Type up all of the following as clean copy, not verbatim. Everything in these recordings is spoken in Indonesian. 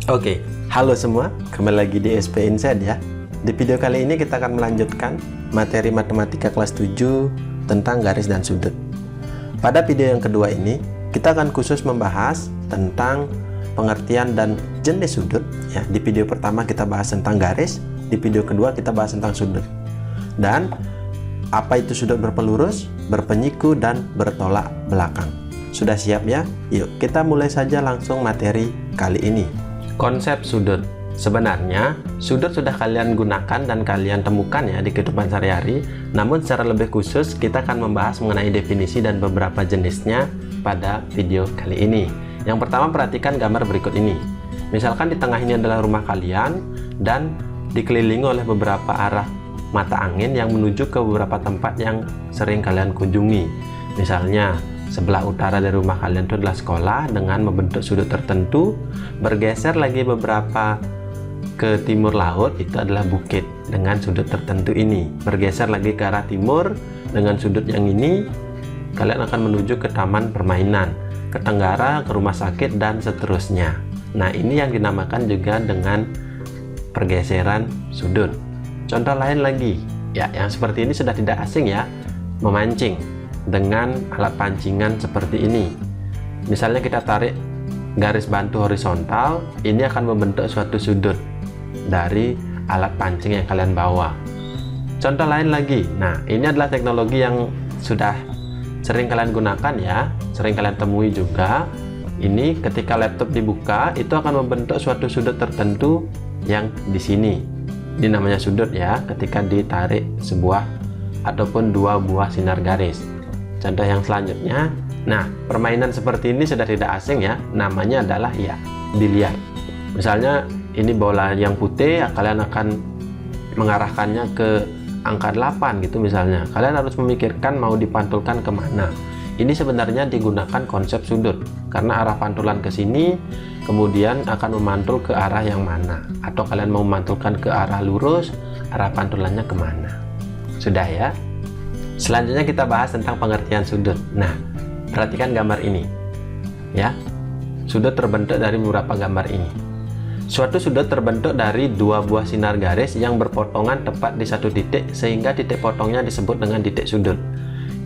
Oke, halo semua, kembali lagi di SP Insight ya. Di video kali ini kita akan melanjutkan materi matematika kelas 7 tentang garis dan sudut. Pada video yang kedua ini, kita akan khusus membahas tentang pengertian dan jenis sudut ya. Di video pertama kita bahas tentang garis, di video kedua kita bahas tentang sudut. Dan apa itu sudut berpelurus, berpenyiku, dan bertolak belakang. Sudah siap ya? Yuk kita mulai saja langsung materi kali ini. Konsep sudut. Sebenarnya sudut sudah kalian gunakan dan kalian temukan ya di kehidupan sehari-hari. Namun secara lebih khusus kita akan membahas mengenai definisi dan beberapa jenisnya pada video kali ini. Yang pertama, perhatikan gambar berikut ini. Misalkan di tengah ini adalah rumah kalian dan dikelilingi oleh beberapa arah mata angin yang menuju ke beberapa tempat yang sering kalian kunjungi. Misalnya sebelah utara dari rumah kalian itu adalah sekolah dengan membentuk sudut tertentu. Bergeser lagi beberapa ke timur laut, itu adalah bukit dengan sudut tertentu ini. Bergeser lagi ke arah timur dengan sudut yang ini, kalian akan menuju ke taman permainan, ke tenggara, ke rumah sakit, dan seterusnya. Nah, ini yang dinamakan juga dengan pergeseran sudut. Contoh lain lagi ya, yang seperti ini sudah tidak asing ya, memancing dengan alat pancingan seperti ini. Misalnya kita tarik garis bantu horizontal, ini akan membentuk suatu sudut dari alat pancing yang kalian bawa. Contoh lain lagi, nah ini adalah teknologi yang sudah sering kalian gunakan ya, sering kalian temui juga. Ini ketika laptop dibuka, itu akan membentuk suatu sudut tertentu yang di sini. Ini namanya sudut ya, ketika ditarik sebuah ataupun dua buah sinar garis. Contoh yang selanjutnya, nah permainan seperti ini sudah tidak asing ya, namanya adalah ya biliar. Misalnya ini bola yang putih, kalian akan mengarahkannya ke angka 8 gitu misalnya. Kalian harus memikirkan mau dipantulkan kemana. Ini sebenarnya digunakan konsep sudut, karena arah pantulan ke sini, kemudian akan memantul ke arah yang mana. Atau kalian mau memantulkan ke arah lurus, arah pantulannya kemana. Sudah ya? Selanjutnya kita bahas tentang pengertian sudut. Nah, perhatikan gambar ini ya. Sudut terbentuk dari beberapa gambar ini. Suatu sudut terbentuk dari dua buah sinar garis yang berpotongan tepat di satu titik, sehingga titik potongnya disebut dengan titik sudut.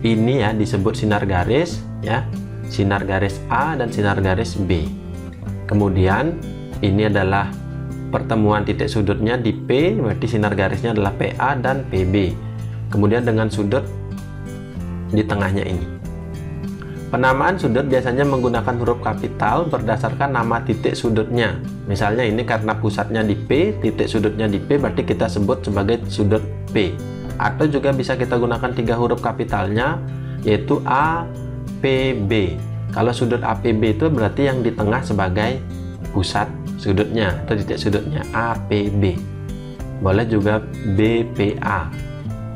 Ini ya disebut sinar garis ya, sinar garis A dan sinar garis B. Kemudian ini adalah pertemuan titik sudutnya di P, berarti sinar garisnya adalah PA dan PB. Kemudian dengan sudut di tengahnya ini. Penamaan sudut biasanya menggunakan huruf kapital berdasarkan nama titik sudutnya. Misalnya ini karena pusatnya di P, titik sudutnya di P, berarti kita sebut sebagai sudut P. Atau juga bisa kita gunakan 3 huruf kapitalnya, yaitu A, P, B. Kalau sudut APB itu berarti yang di tengah sebagai pusat sudutnya atau titik sudutnya, APB. Boleh juga BPA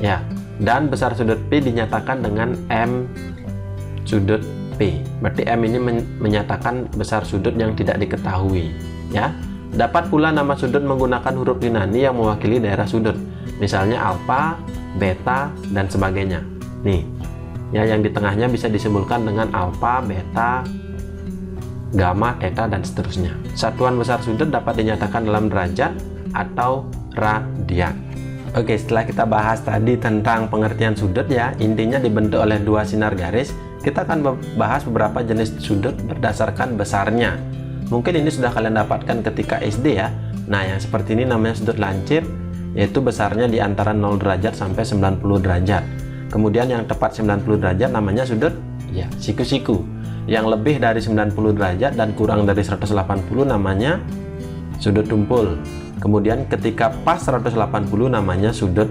ya. Dan besar sudut P dinyatakan dengan M sudut P. Berarti M ini menyatakan besar sudut yang tidak diketahui ya. Dapat pula nama sudut menggunakan huruf Yunani yang mewakili daerah sudut. Misalnya alfa, beta, dan sebagainya. Nih, ya yang di tengahnya bisa disimbolkan dengan alfa, beta, gamma, theta, dan seterusnya. Satuan besar sudut dapat dinyatakan dalam derajat atau radian. Oke, setelah kita bahas tadi tentang pengertian sudut ya, intinya dibentuk oleh dua sinar garis. Kita akan bahas beberapa jenis sudut berdasarkan besarnya. Mungkin ini sudah kalian dapatkan ketika SD ya. Nah, yang seperti ini namanya sudut lancip, yaitu besarnya di antara 0 derajat sampai 90 derajat. Kemudian yang tepat 90 derajat namanya sudut ya siku-siku. Yang lebih dari 90 derajat dan kurang dari 180 namanya sudut tumpul. Kemudian ketika pas 180 namanya sudut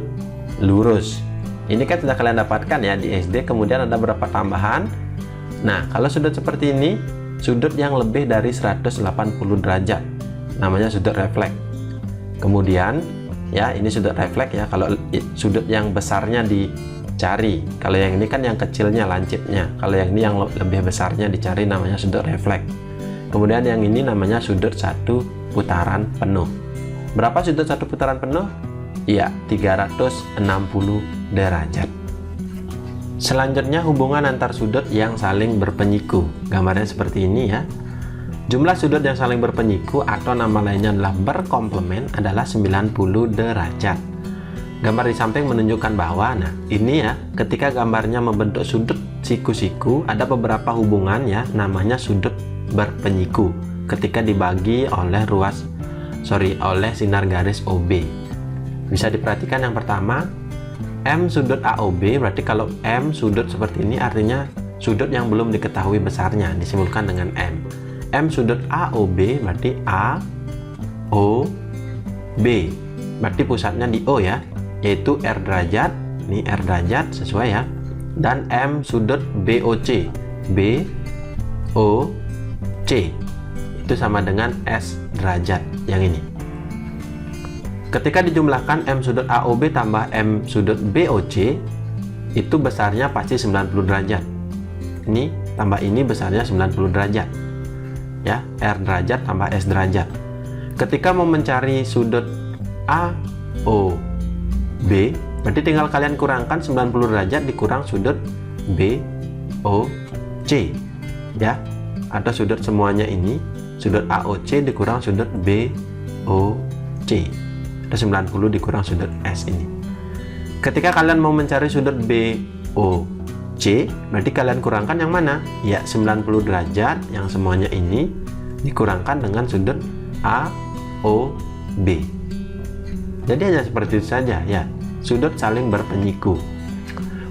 lurus. Ini kan sudah kalian dapatkan ya di SD. Kemudian ada beberapa tambahan. Nah, kalau sudut seperti ini, sudut yang lebih dari 180 derajat namanya sudut refleks. Kemudian ya ini sudut refleks ya, kalau sudut yang besarnya dicari. Kalau yang ini kan yang kecilnya lancipnya. Kalau yang ini yang lebih besarnya dicari namanya sudut refleks. Kemudian yang ini namanya sudut satu putaran penuh. Berapa sudut satu putaran penuh? Ya, 360 derajat. Selanjutnya hubungan antar sudut yang saling berpenyiku. Gambarnya seperti ini ya. Jumlah sudut yang saling berpenyiku atau nama lainnya adalah berkomplement adalah 90 derajat. Gambar di samping menunjukkan bahwa, nah ini ya, ketika gambarnya membentuk sudut siku-siku, ada beberapa hubungan ya, namanya sudut berpenyiku ketika dibagi oleh oleh sinar garis OB. Bisa diperhatikan yang pertama, M sudut AOB, berarti kalau M sudut seperti ini artinya sudut yang belum diketahui besarnya, disimbolkan dengan M. M sudut AOB berarti AOB, berarti pusatnya di O ya, yaitu R derajat, ini R derajat sesuai ya. Dan M sudut BOC, BOC itu sama dengan S derajat yang ini. Ketika dijumlahkan M sudut AOB tambah M sudut BOC, itu besarnya pasti 90 derajat. Ini tambah ini besarnya 90 derajat. Ya, R derajat tambah S derajat. Ketika mau mencari sudut AOB, berarti tinggal kalian kurangkan 90 derajat dikurang sudut BOC ya, atau sudut semuanya ini, sudut AOC dikurang sudut BOC, atau 90 dikurang sudut S ini. Ketika kalian mau mencari sudut BOC, berarti kalian kurangkan yang mana? Ya, 90 derajat yang semuanya ini dikurangkan dengan sudut AOB. Jadi hanya seperti itu saja ya, sudut saling berpenyiku.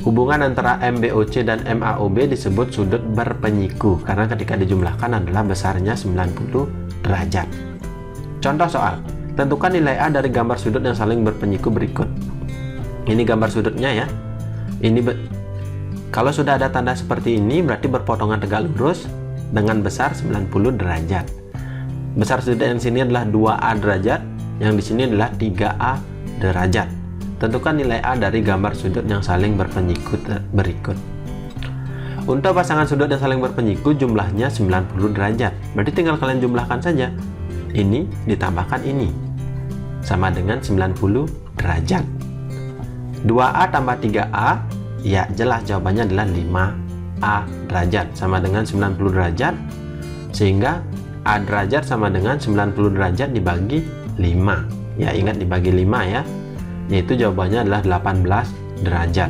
Hubungan antara MBOC dan MAOB disebut sudut berpenyiku karena ketika dijumlahkan adalah besarnya 90 derajat. Contoh soal, tentukan nilai A dari gambar sudut yang saling berpenyiku berikut. Ini gambar sudutnya ya. Ini kalau sudah ada tanda seperti ini berarti berpotongan tegak lurus dengan besar 90 derajat. Besar sudut yang sini adalah 2A derajat, yang di sini adalah 3A derajat. Tentukan nilai A dari gambar sudut yang saling berpenyiku berikut. Untuk pasangan sudut yang saling berpenyiku jumlahnya 90 derajat. Berarti tinggal kalian jumlahkan saja. Ini ditambahkan ini. Sama dengan 90 derajat. 2A tambah 3A, ya jelas jawabannya adalah 5A derajat. Sama dengan 90 derajat. Sehingga A derajat sama dengan 90 derajat dibagi 5. Ya ingat dibagi 5 ya. Yaitu jawabannya adalah 18 derajat.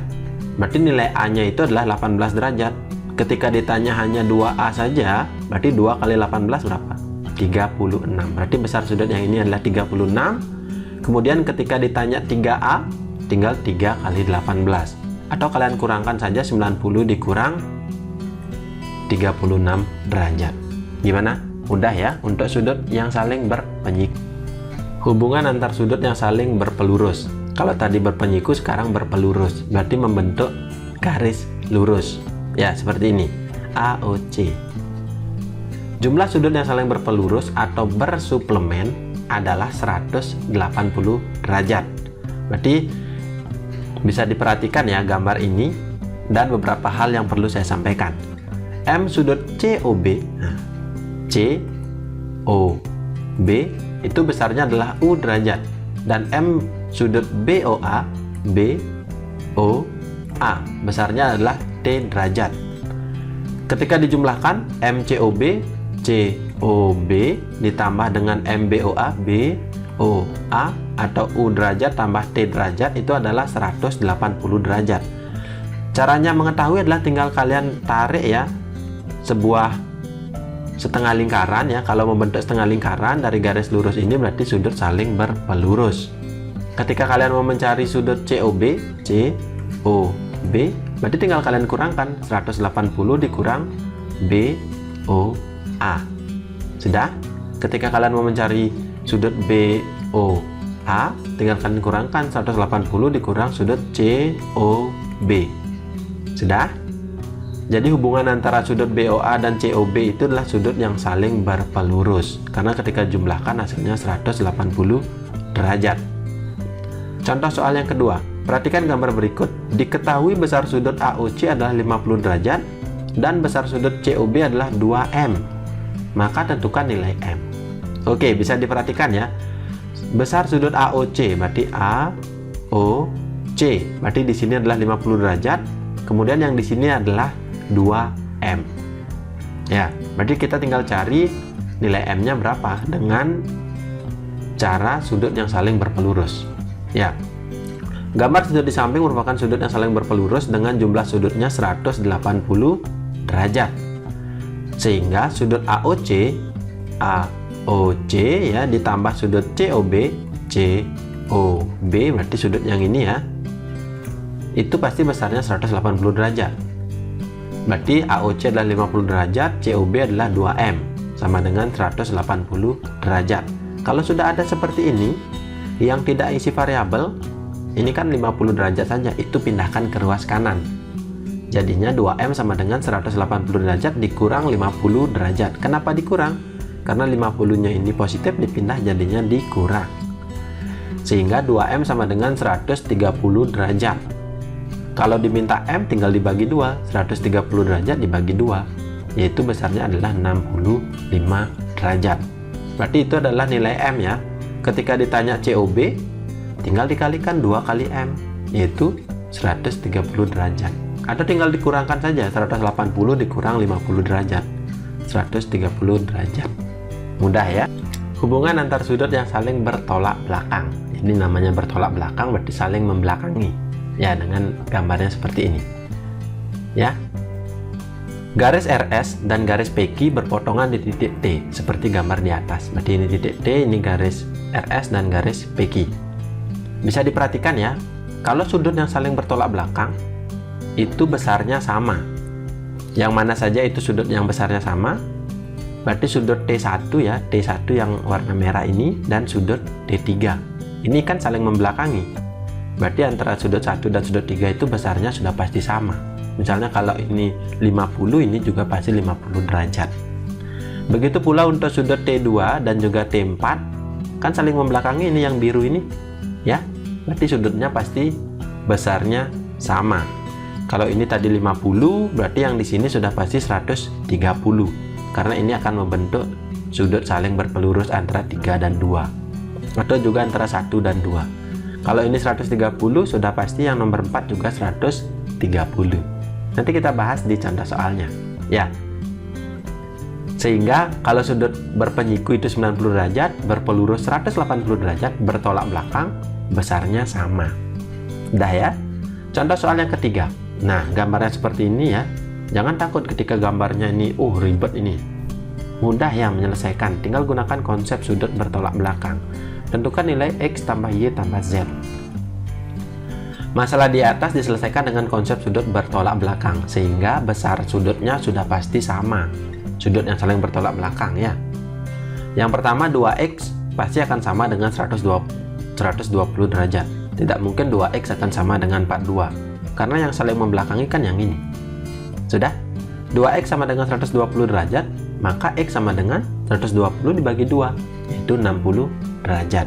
Berarti nilai A-nya itu adalah 18 derajat. Ketika ditanya hanya 2A saja, berarti 2 kali 18 berapa? 36. Berarti besar sudut yang ini adalah 36. Kemudian ketika ditanya 3A, tinggal 3 kali 18. Atau kalian kurangkan saja 90 dikurang 36 derajat. Gimana? Mudah ya untuk sudut yang saling berpenyiku. Hubungan antar sudut yang saling berpelurus. Kalau tadi berpenyiku, sekarang berpelurus. Berarti membentuk garis lurus. Ya, seperti ini. AOC. Jumlah sudut yang saling berpelurus atau bersuplemen adalah 180 derajat. Berarti bisa diperhatikan ya gambar ini dan beberapa hal yang perlu saya sampaikan. M sudut COB. Nah, COB itu besarnya adalah U derajat, dan M sudut BOA besarnya adalah T derajat. Ketika dijumlahkan MCOB ditambah dengan MBOA atau U derajat tambah T derajat itu adalah 180 derajat. Caranya mengetahui adalah tinggal kalian tarik ya sebuah setengah lingkaran ya. Kalau membentuk setengah lingkaran dari garis lurus ini berarti sudut saling berpelurus. Ketika kalian mau mencari sudut COB berarti tinggal kalian kurangkan 180 dikurang BOA. Sudah? Ketika kalian mau mencari sudut BOA, tinggal kalian kurangkan 180 dikurang sudut COB. Sudah? Jadi hubungan antara sudut BOA dan COB itu adalah sudut yang saling berpelurus karena ketika jumlahkan hasilnya 180 derajat. Contoh soal yang kedua, perhatikan gambar berikut. Diketahui besar sudut AOC adalah 50 derajat dan besar sudut COB adalah 2M. Maka tentukan nilai M. Oke, bisa diperhatikan ya. Besar sudut AOC berarti AOC. Berarti di sini adalah 50 derajat. Kemudian yang di sini adalah 2M. Ya, berarti kita tinggal cari nilai M-nya berapa dengan cara sudut yang saling berpelurus. Ya, gambar sudut di samping merupakan sudut yang saling berpelurus dengan jumlah sudutnya 180 derajat. Sehingga sudut AOC ya ditambah sudut COB berarti sudut yang ini ya, itu pasti besarnya 180 derajat. Berarti AOC adalah 50 derajat, COB adalah 2M, sama dengan 180 derajat. Kalau sudah ada seperti ini, yang tidak isi variabel, ini kan 50 derajat saja, itu pindahkan ke ruas kanan. Jadinya 2M sama dengan 180 derajat dikurang 50 derajat. Kenapa dikurang? Karena 50-nya ini positif, dipindah jadinya dikurang. Sehingga 2M sama dengan 130 derajat. Kalau diminta M tinggal dibagi 2, 130 derajat dibagi 2, yaitu besarnya adalah 65 derajat. Berarti itu adalah nilai M ya. Ketika ditanya COB, tinggal dikalikan 2 kali M, yaitu 130 derajat. Atau tinggal dikurangkan saja, 180 dikurang 50 derajat, 130 derajat. Mudah ya. Hubungan antar sudut yang saling bertolak belakang. Ini namanya bertolak belakang, berarti saling membelakangi. Ya, dengan gambarnya seperti ini. Ya. Garis RS dan garis PQ berpotongan di titik T, seperti gambar di atas. Berarti ini titik T, ini garis RS dan garis PQ. Bisa diperhatikan ya, kalau sudut yang saling bertolak belakang, itu besarnya sama. Yang mana saja itu sudut yang besarnya sama, berarti sudut T1 ya, T1 yang warna merah ini, dan sudut T3. Ini kan saling membelakangi. Berarti antara sudut 1 dan sudut 3 itu besarnya sudah pasti sama. Misalnya kalau ini 50, ini juga pasti 50 derajat. Begitu pula untuk sudut T2 dan juga T4, kan saling membelakangi, ini yang biru ini. Ya, berarti sudutnya pasti besarnya sama. Kalau ini tadi 50, berarti yang di sini sudah pasti 130. Karena ini akan membentuk sudut saling berpelurus antara 3 dan 2. Atau juga antara 1 dan 2. Kalau ini 130, sudah pasti yang nomor 4 juga 130. Nanti kita bahas di contoh soalnya. Ya. Sehingga kalau sudut berpenyiku itu 90 derajat, berpelurus 180 derajat, bertolak belakang, besarnya sama. Udah ya? Contoh soal yang ketiga. Nah, gambarnya seperti ini ya. Jangan takut ketika gambarnya ini, ribet ini. Mudah ya menyelesaikan, tinggal gunakan konsep sudut bertolak belakang. Tentukan nilai X tambah Y tambah Z. Masalah di atas diselesaikan dengan konsep sudut bertolak belakang, sehingga besar sudutnya sudah pasti sama. Sudut yang saling bertolak belakang ya. Yang pertama 2X pasti akan sama dengan 120 derajat. Tidak mungkin 2X akan sama dengan 42. Karena yang saling membelakangi kan yang ini. Sudah? 2X sama dengan 120 derajat, maka X sama dengan 120 dibagi 2, yaitu 60 derajat.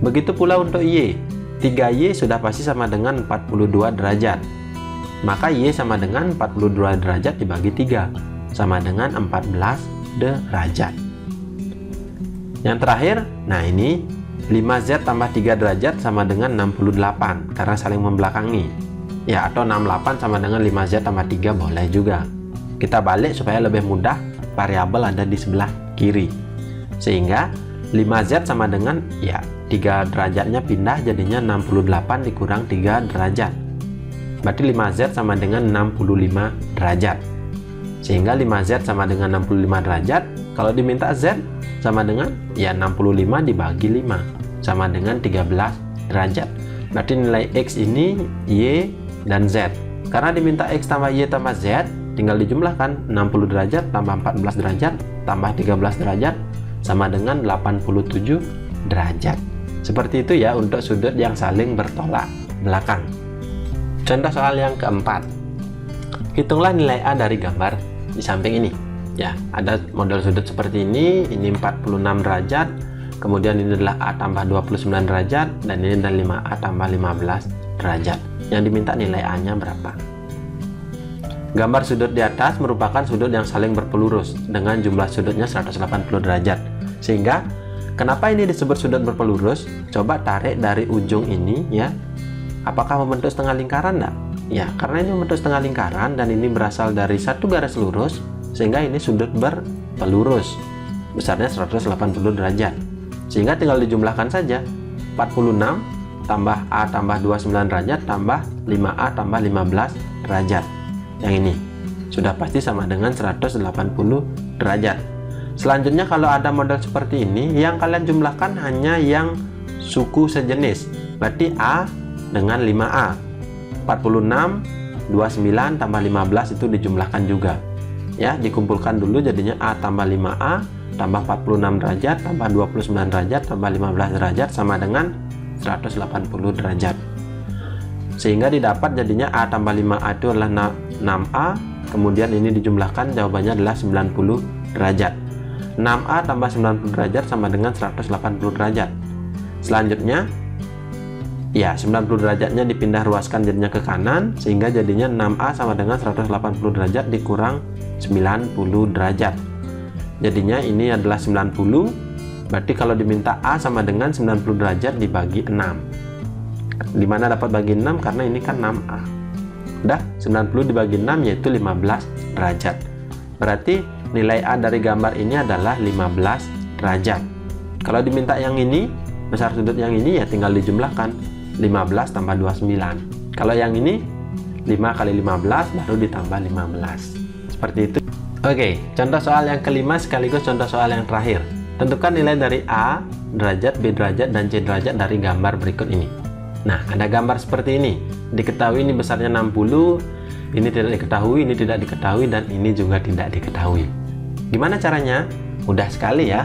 Begitu pula untuk Y. 3Y sudah pasti sama dengan 42 derajat. Maka Y sama dengan 42 derajat dibagi 3, sama dengan 14 derajat. Yang terakhir, nah ini 5Z tambah 3 derajat sama dengan 68, karena saling membelakangi. Ya, atau 68 sama dengan 5Z tambah 3 boleh juga. Kita balik supaya lebih mudah, variabel ada di sebelah kiri. Sehingga 5Z sama dengan, ya 3 derajatnya pindah jadinya 68 dikurang 3 derajat. Berarti 5Z sama dengan 65 derajat. Sehingga 5Z sama dengan 65 derajat. Kalau diminta Z sama dengan, ya 65 dibagi 5, sama dengan 13 derajat. Berarti nilai X ini Y dan Z. Karena diminta X tambah Y tambah Z, tinggal dijumlahkan 60 derajat tambah 14 derajat tambah 13 derajat sama dengan 87 derajat. Seperti itu ya untuk sudut yang saling bertolak belakang. Contoh soal yang keempat. Hitunglah nilai A dari gambar di samping ini. Ya, ada model sudut seperti ini 46 derajat, kemudian ini adalah A tambah 29 derajat, dan ini adalah 5A tambah 15 derajat. Yang diminta nilai A-nya berapa? Gambar sudut di atas merupakan sudut yang saling berpelurus dengan jumlah sudutnya 180 derajat. Sehingga, kenapa ini disebut sudut berpelurus? Coba tarik dari ujung ini ya. Apakah membentuk setengah lingkaran? Enggak? Ya, karena ini membentuk setengah lingkaran dan ini berasal dari satu garis lurus, sehingga ini sudut berpelurus. besarnya 180 derajat. Sehingga tinggal dijumlahkan saja. 46 tambah A tambah 29 derajat tambah 5A tambah 15 derajat. Yang ini sudah pasti sama dengan 180 derajat. Selanjutnya kalau ada model seperti ini, yang kalian jumlahkan hanya yang suku sejenis. Berarti A dengan 5A. 46, 29 tambah 15 itu dijumlahkan juga. Ya, dikumpulkan dulu jadinya A tambah 5A tambah 46 derajat tambah 29 derajat tambah 15 derajat sama dengan 180 derajat. Sehingga didapat jadinya A tambah 5A itu adalah 6A, kemudian ini dijumlahkan jawabannya adalah 90 derajat. 6A tambah 90 derajat sama dengan 180 derajat. Selanjutnya ya 90 derajatnya dipindah ruaskan jadinya ke kanan, sehingga jadinya 6A sama dengan 180 derajat dikurang 90 derajat. Jadinya ini adalah 90. Berarti kalau diminta A sama dengan 90 derajat dibagi 6. Dimana dapat bagi 6? Karena ini kan 6A. Udah, 90 dibagi 6 yaitu 15 derajat. Berarti nilai A dari gambar ini adalah 15 derajat. Kalau diminta yang ini, besar sudut yang ini ya tinggal dijumlahkan. 15 tambah 29. Kalau yang ini 5 kali 15 baru ditambah 15. Seperti itu. Oke, contoh soal yang kelima sekaligus contoh soal yang terakhir. Tentukan nilai dari A derajat, B derajat, dan C derajat dari gambar berikut ini. Nah, ada gambar seperti ini. Diketahui ini besarnya 60, ini tidak diketahui, ini tidak diketahui, dan ini juga tidak diketahui. Gimana caranya? Mudah sekali ya.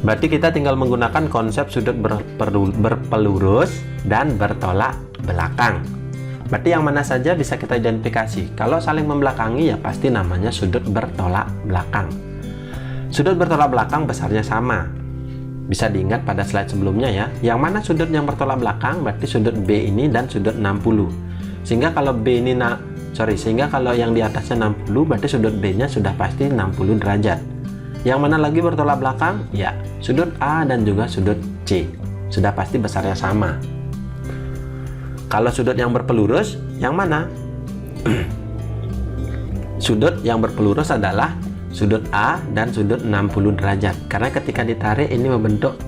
Berarti kita tinggal menggunakan konsep sudut berpelurus dan bertolak belakang. Berarti yang mana saja bisa kita identifikasi. Kalau saling membelakangi ya pasti namanya sudut bertolak belakang. Sudut bertolak belakang besarnya sama. Bisa diingat pada slide sebelumnya ya. Yang mana sudut yang bertolak belakang berarti sudut B ini dan sudut 60. Sehingga kalau B ini sehingga kalau yang di atasnya 60 berarti sudut B-nya sudah pasti 60 derajat. Yang mana lagi bertolak belakang? Ya, sudut A dan juga sudut C. Sudah pasti besarnya sama. Kalau sudut yang berpelurus, yang mana? Sudut yang berpelurus adalah sudut A dan sudut 60 derajat. Karena ketika ditarik ini membentuk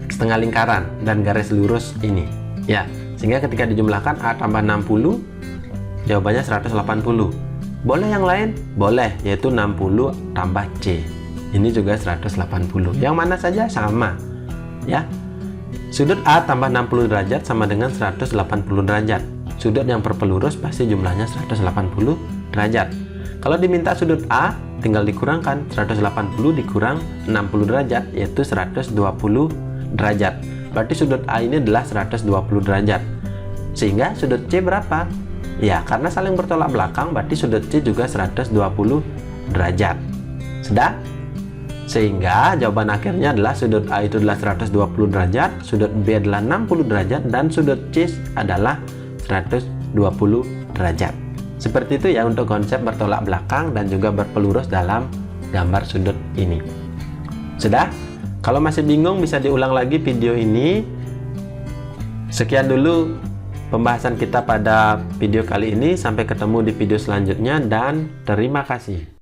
setengah lingkaran dan garis lurus ini. Ya, sehingga ketika dijumlahkan A tambah 60, jawabannya 180. Boleh yang lain? Boleh, yaitu 60 tambah C. Ini juga 180. Yang mana saja sama. Ya. Sudut A tambah 60 derajat sama dengan 180 derajat. Sudut yang berpelurus pasti jumlahnya 180 derajat. Kalau diminta sudut A, tinggal dikurangkan 180 dikurang 60 derajat, yaitu 120 derajat. Berarti sudut A ini adalah 120 derajat. Sehingga sudut C berapa? Ya, karena saling bertolak belakang, berarti sudut C juga 120 derajat. Sudah? Sehingga jawaban akhirnya adalah sudut A itu adalah 120 derajat, sudut B adalah 60 derajat, dan sudut C adalah 120 derajat. Seperti itu ya untuk konsep bertolak belakang dan juga berpelurus dalam gambar sudut ini. Sudah? Kalau masih bingung bisa diulang lagi video ini. Sekian dulu pembahasan kita pada video kali ini. Sampai ketemu di video selanjutnya dan terima kasih.